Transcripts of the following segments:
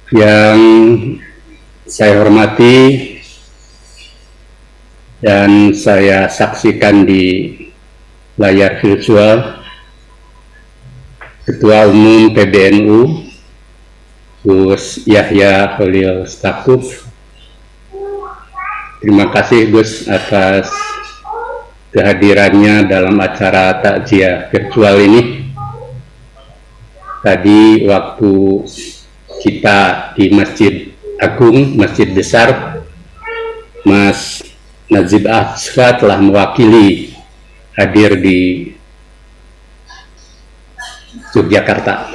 Yang saya hormati dan saya saksikan di layar virtual Ketua Umum PBNU Gus Yahya Holil Stakuf. Terima kasih Gus atas kehadirannya dalam acara takziah virtual ini. Tadi waktu kita di Masjid Agung, Masjid Besar, Mas Najib Azka telah mewakili hadir di Yogyakarta.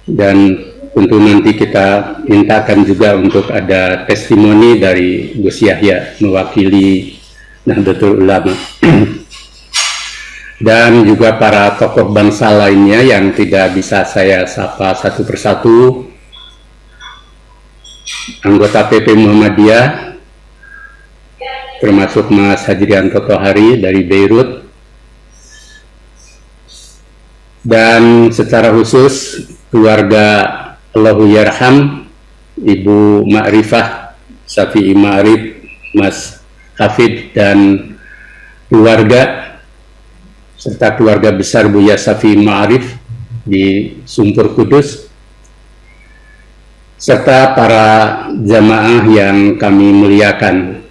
Dan tentu nanti kita mintakan juga untuk ada testimoni dari Gus Yahya mewakili Nahdlatul Ulama. Dan juga para tokoh bangsa lainnya yang tidak bisa saya sapa satu persatu. Anggota PP Muhammadiyah, termasuk Mas Hajrianto Tohari dari Beirut. Dan secara khusus keluarga Allahu Yarham, Ibu Ma'rifah, Syafi'i Ma'rif, Mas Hafid dan keluarga, serta keluarga besar Buya Syafi'i Ma'rif di Sumpur Kudus, serta para jamaah yang kami muliakan.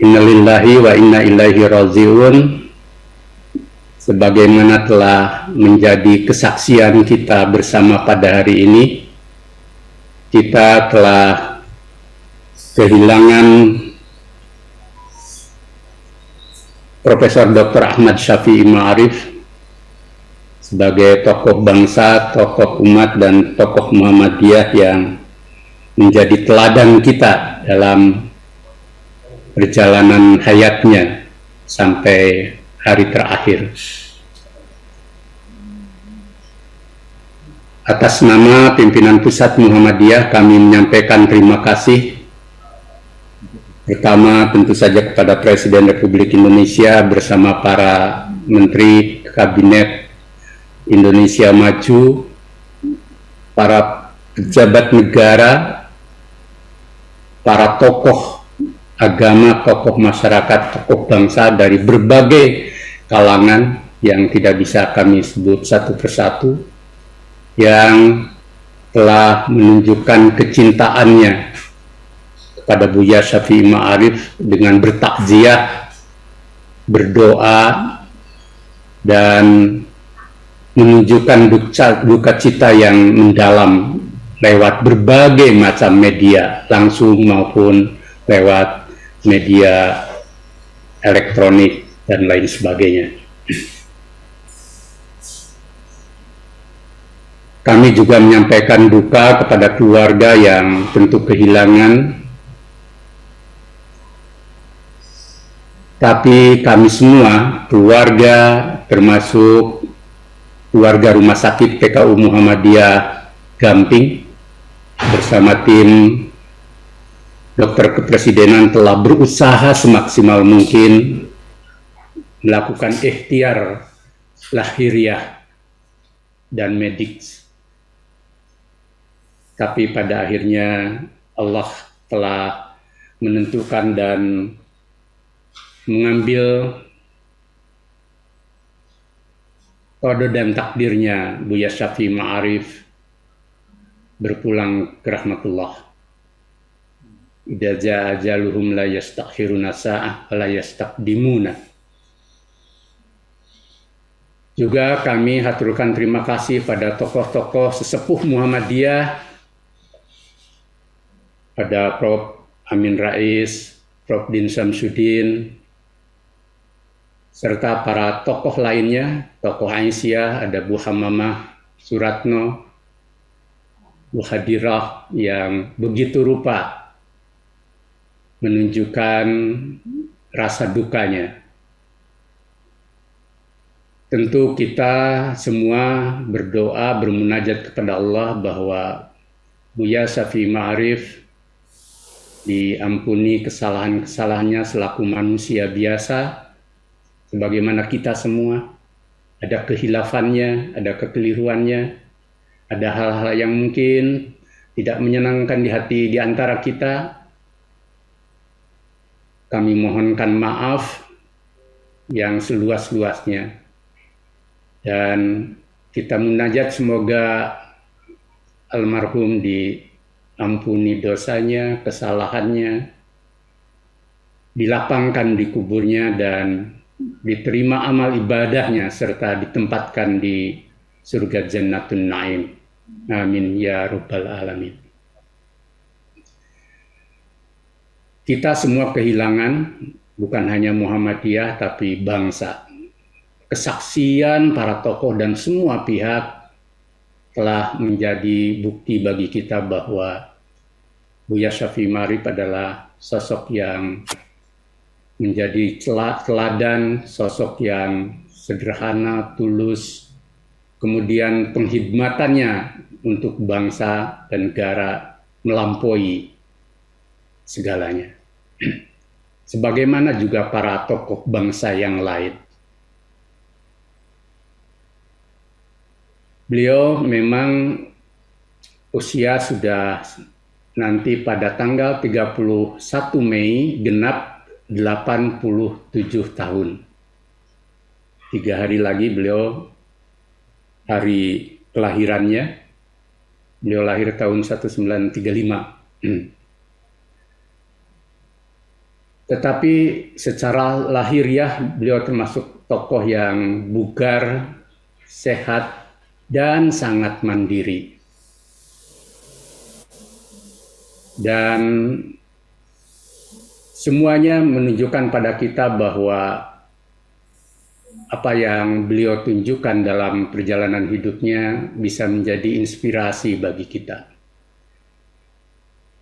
Innalillahi wa inna ilaihi raji'un. Sebagaimana telah menjadi kesaksian kita bersama pada hari ini, kita telah kehilangan Profesor Dr. Ahmad Syafi'i Ma'rif sebagai tokoh bangsa, tokoh umat, dan tokoh Muhammadiyah yang menjadi teladan kita dalam perjalanan hayatnya sampai hari terakhir. Atas nama pimpinan Pusat Muhammadiyah, kami menyampaikan terima kasih pertama tentu saja kepada Presiden Republik Indonesia bersama para Menteri Kabinet Indonesia Maju, para pejabat negara, para tokoh agama, tokoh masyarakat, tokoh bangsa dari berbagai kalangan yang tidak bisa kami sebut satu persatu, yang telah menunjukkan kecintaannya kepada Buya Syafi'i Ma'rif dengan bertakziah, berdoa, dan menunjukkan duka cita yang mendalam lewat berbagai macam media, langsung maupun lewat media elektronik dan lain sebagainya. Kami juga menyampaikan duka kepada keluarga yang tentu kehilangan. Tapi kami semua, keluarga, termasuk keluarga Rumah Sakit PKU Muhammadiyah Gamping, bersama tim Dokter Kepresidenan telah berusaha semaksimal mungkin melakukan ikhtiar lahiriah dan medik. Tapi pada akhirnya Allah telah menentukan dan mengambil kode dan takdirnya Buya Syafi'i Ma'rif berpulang ke rahmatullah. Idza jaa ajaluhum la yastakhiruna sa'ah wa la yastaqdimuna. Juga kami haturkan terima kasih pada tokoh-tokoh sesepuh Muhammadiyah, pada Prof. Amin Rais, Prof. Din Samsudin, serta para tokoh lainnya, tokoh Aisyah, ada Bu Hamamah Suratno, Bu Hadirah yang begitu rupa menunjukkan rasa dukanya. Tentu kita semua berdoa, bermunajat kepada Allah bahwa Buya Syafi'i Ma'rif diampuni kesalahan-kesalahannya selaku manusia biasa, sebagaimana kita semua, ada kehilafannya, ada kekeliruannya, ada hal-hal yang mungkin tidak menyenangkan di hati di antara kita, kami mohonkan maaf yang seluas-luasnya. Dan kita munajat semoga almarhum diampuni dosanya, kesalahannya, dilapangkan di kuburnya dan diterima amal ibadahnya serta ditempatkan di surga Jannatun Naim. Amin ya rabbal alamin. Kita semua kehilangan bukan hanya Muhammadiyah tapi bangsa. Kesaksian para tokoh dan semua pihak telah menjadi bukti bagi kita bahwa Buya Syafi'i Ma'arif adalah sosok yang menjadi teladan, sosok yang sederhana, tulus, kemudian penghidmatannya untuk bangsa dan negara melampaui segalanya. Sebagaimana juga para tokoh bangsa yang lain. Beliau memang usia sudah nanti pada tanggal 31 Mei genap 87 tahun. 3 hari lagi beliau hari kelahirannya. Beliau lahir tahun 1935. Tetapi secara lahiriah beliau termasuk tokoh yang bugar, sehat, dan sangat mandiri. Dan semuanya menunjukkan pada kita bahwa apa yang beliau tunjukkan dalam perjalanan hidupnya bisa menjadi inspirasi bagi kita.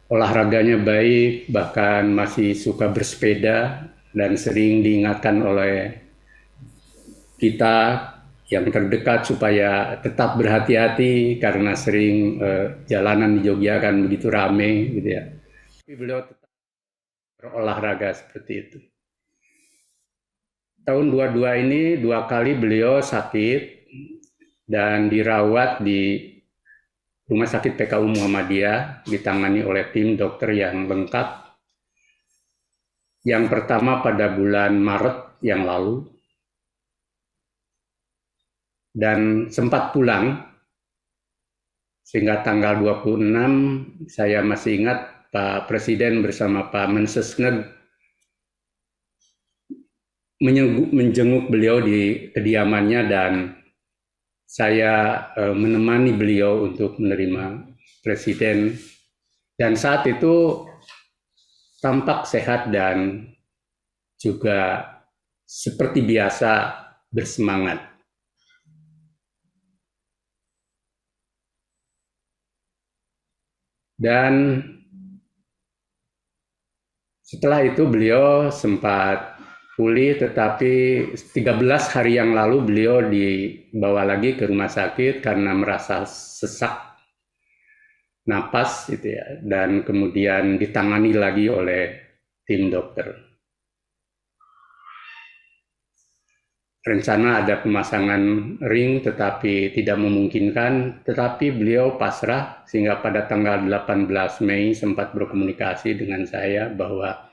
Olahraganya baik, bahkan masih suka bersepeda dan sering diingatkan oleh kita yang terdekat supaya tetap berhati-hati karena sering jalanan di Jogja kan begitu rame gitu ya. Tapi beliau tetap berolahraga seperti itu. Tahun 22 ini 2 kali beliau sakit dan dirawat di Rumah Sakit PKU Muhammadiyah, ditangani oleh tim dokter yang lengkap. Yang pertama pada bulan Maret yang lalu, dan sempat pulang, sehingga tanggal 26 saya masih ingat Pak Presiden bersama Pak Mensesnek menjenguk beliau di kediamannya dan saya menemani beliau untuk menerima Presiden. Dan saat itu tampak sehat dan juga seperti biasa bersemangat. Dan setelah itu beliau sempat pulih, tetapi 13 hari yang lalu beliau dibawa lagi ke rumah sakit karena merasa sesak napas gitu ya, dan kemudian ditangani lagi oleh tim dokter. Rencana ada pemasangan ring tetapi tidak memungkinkan, tetapi beliau pasrah sehingga pada tanggal 18 Mei sempat berkomunikasi dengan saya bahwa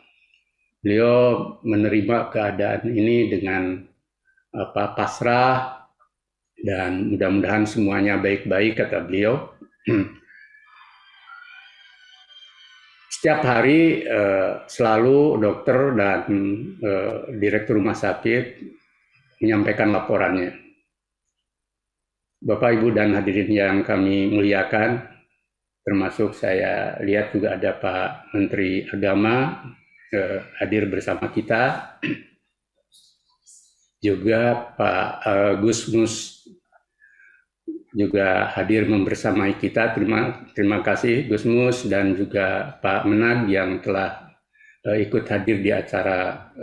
beliau menerima keadaan ini dengan pasrah dan mudah-mudahan semuanya baik-baik, kata beliau. Setiap hari selalu dokter dan direktur rumah sakit menyampaikan laporannya. Bapak, Ibu, dan hadirin yang kami muliakan, termasuk saya lihat juga ada Pak Menteri Agama hadir bersama kita, juga Pak Gusmus juga hadir membersamai kita. Terima kasih Gusmus dan juga Pak Menag yang telah ikut hadir di acara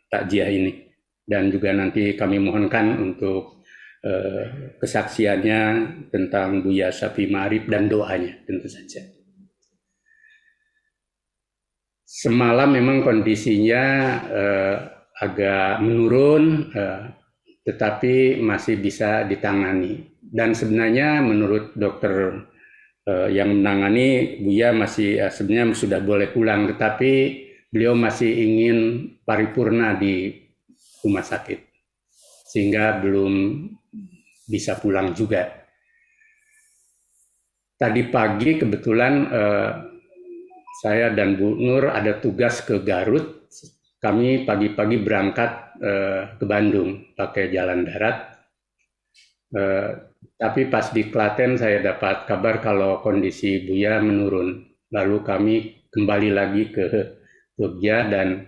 takziah ini. Dan juga nanti kami mohonkan untuk kesaksiannya tentang Buya Syafi'i Ma'arif dan doanya tentu saja. Semalam memang kondisinya agak menurun, tetapi masih bisa ditangani. dan sebenarnya menurut dokter yang menangani Buya masih sebenarnya sudah boleh pulang, tetapi beliau masih ingin paripurna di rumah sakit sehingga belum bisa pulang juga. Tadi pagi kebetulan saya dan Bu Nur ada tugas ke Garut. Kami pagi-pagi berangkat ke Bandung pakai jalan darat. Tapi pas di Klaten saya dapat kabar kalau kondisi Buya menurun. Lalu kami kembali lagi ke Jogja dan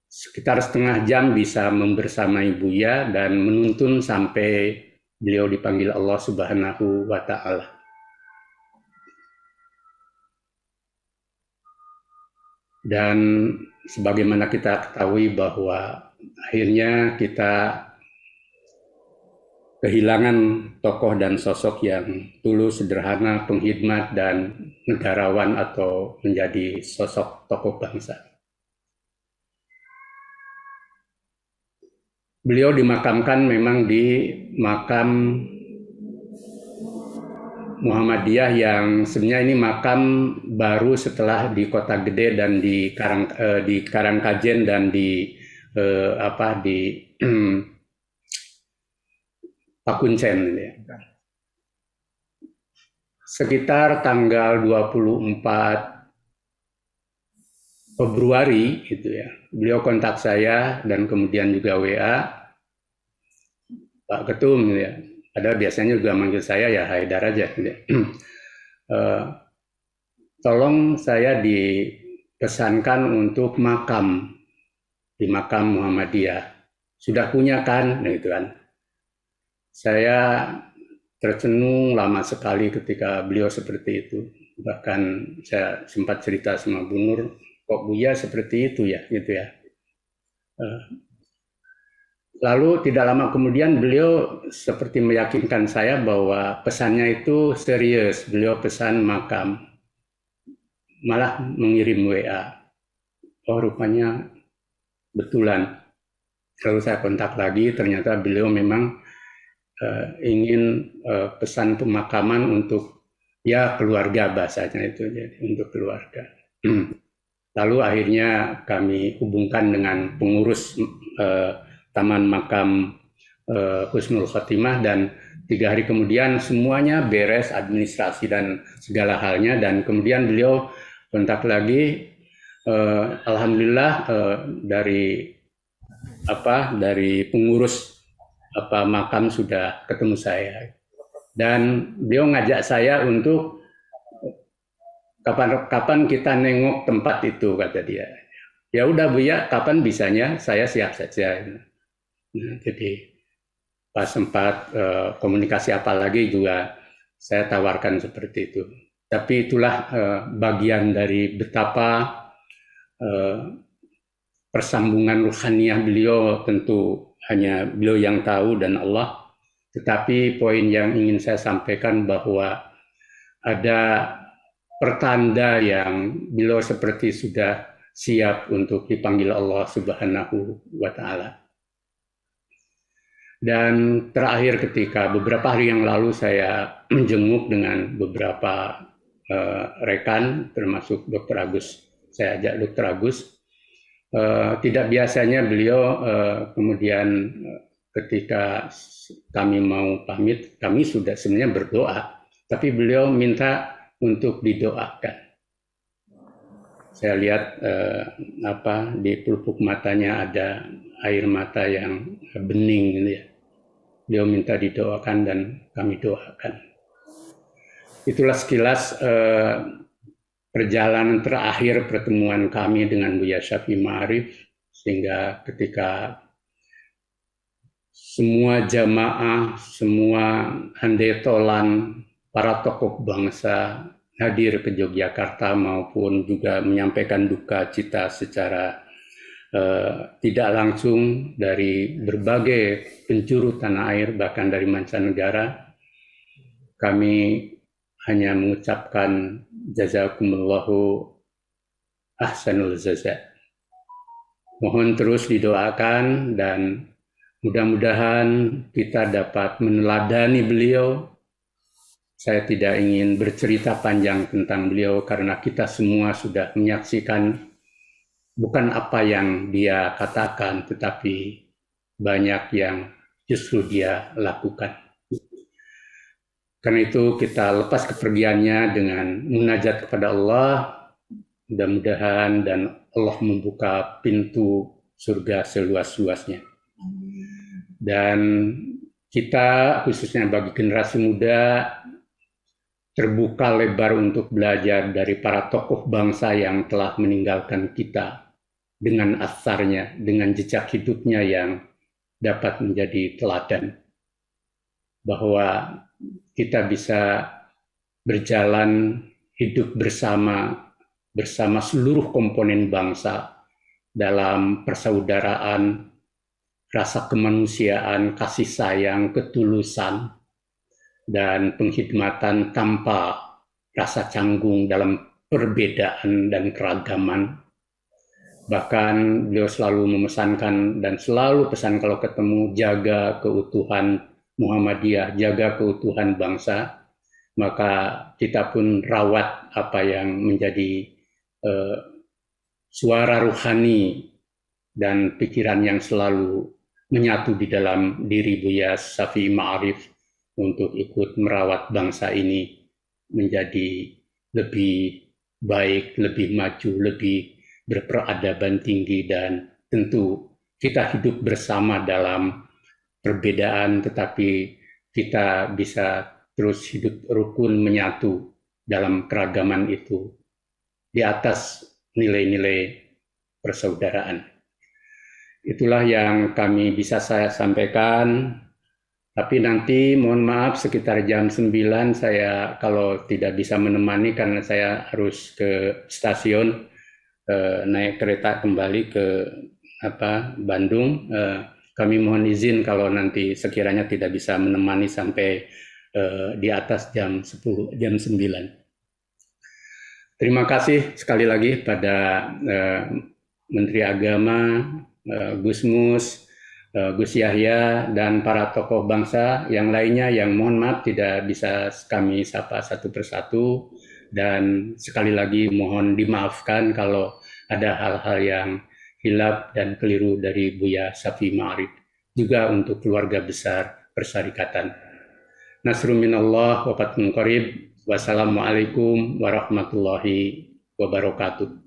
sekitar setengah jam bisa membersamai Buya dan menuntun sampai beliau dipanggil Allah Subhanahu wa Ta'ala. Dan sebagaimana kita ketahui bahwa akhirnya kita kehilangan tokoh dan sosok yang tulus, sederhana, penghidmat, dan negarawan atau menjadi sosok tokoh bangsa. Beliau dimakamkan memang di makam Muhammadiyah yang sebenarnya ini makam baru setelah di Kota Gede dan di Karangkajen dan di Pakuncen. Ya. Sekitar tanggal 24 Februari gitu ya, beliau kontak saya dan kemudian juga WA, Pak Ketum ya. Ada biasanya juga manggil saya ya Haidar aja. Tolong saya dipesankan untuk makam di makam Muhammadiyah. Sudah punya kan? Nah, gitu kan. Saya tercenung lama sekali ketika beliau seperti itu. Bahkan saya sempat cerita sama Bu Nur, kok Buya seperti itu ya, gitu ya. Lalu tidak lama kemudian beliau seperti meyakinkan saya bahwa pesannya itu serius. Beliau pesan makam, malah mengirim WA. Oh rupanya betulan. Lalu saya kontak lagi, ternyata beliau memang ingin pesan pemakaman untuk ya keluarga bahasanya itu, jadi untuk keluarga. Lalu akhirnya kami hubungkan dengan pengurus Taman Makam Husnul Khotimah dan 3 hari kemudian semuanya beres administrasi dan segala halnya dan kemudian beliau kontak lagi. Alhamdulillah dari pengurus makam sudah ketemu saya dan beliau ngajak saya untuk kapan kita nengok tempat itu, kata dia. Ya udah Buya, kapan bisanya, saya siap saja. Nah, jadi pas sempat komunikasi apa lagi juga saya tawarkan seperti itu. Tapi itulah bagian dari betapa persambungan ruhaniyah beliau, tentu hanya beliau yang tahu dan Allah. Tetapi poin yang ingin saya sampaikan bahwa ada pertanda yang beliau seperti sudah siap untuk dipanggil Allah Subhanahu wa Ta'ala. Dan terakhir ketika beberapa hari yang lalu saya menjenguk dengan beberapa rekan, termasuk Dr. Agus. Saya ajak Dr. Agus. Tidak biasanya beliau kemudian ketika kami mau pamit, kami sudah sebenarnya berdoa, tapi beliau minta untuk didoakan. Saya lihat di pelupuk matanya ada air mata yang bening gitu ya. Beliau minta didoakan dan kami doakan. Itulah sekilas perjalanan terakhir pertemuan kami dengan Buya Syafi'i Ma'arif, sehingga ketika semua jamaah, semua handetolan, para tokoh bangsa hadir ke Yogyakarta maupun juga menyampaikan duka cita secara tidak langsung dari berbagai penjuru tanah air, bahkan dari mancanegara. Kami hanya mengucapkan jazakumullahu ahsanul jaza. Mohon terus didoakan dan Mudah-mudahan kita dapat meneladani beliau. Saya tidak ingin bercerita panjang tentang beliau karena kita semua sudah menyaksikan bukan apa yang dia katakan, tetapi banyak yang justru dia lakukan. Karena itu kita lepas kepergiannya dengan munajat kepada Allah, mudah-mudahan dan Allah membuka pintu surga seluas-luasnya. Dan kita khususnya bagi generasi muda terbuka lebar untuk belajar dari para tokoh bangsa yang telah meninggalkan kita dengan asarnya, dengan jejak hidupnya yang dapat menjadi teladan. Bahwa kita bisa berjalan hidup bersama seluruh komponen bangsa dalam persaudaraan, rasa kemanusiaan, kasih sayang, ketulusan, dan penghormatan tanpa rasa canggung dalam perbedaan dan keragaman. Bahkan beliau selalu memesankan dan selalu pesan kalau ketemu, jaga keutuhan Muhammadiyah, jaga keutuhan bangsa. Maka kita pun rawat apa yang menjadi suara ruhani dan pikiran yang selalu menyatu di dalam diri Buya Syafi'i Ma'arif untuk ikut merawat bangsa ini menjadi lebih baik, lebih maju, lebih berperadaban tinggi, dan tentu kita hidup bersama dalam perbedaan, tetapi kita bisa terus hidup rukun menyatu dalam keragaman itu di atas nilai-nilai persaudaraan. Itulah yang kami bisa saya sampaikan. Tapi nanti mohon maaf sekitar jam 9 saya kalau tidak bisa menemani karena saya harus ke stasiun naik kereta kembali ke Bandung. Kami mohon izin kalau nanti sekiranya tidak bisa menemani sampai di atas jam 10, jam 9. Terima kasih sekali lagi pada Menteri Agama, Gus Mus, Gus Yahya, dan para tokoh bangsa yang lainnya yang mohon maaf tidak bisa kami sapa satu persatu. Dan sekali lagi mohon dimaafkan kalau ada hal-hal yang hilaf dan keliru dari Buya Syafi'i Ma'arif. Juga untuk keluarga besar Persyarikatan. Nasrun minallah wa fathun qarib. Wassalamualaikum warahmatullahi wabarakatuh.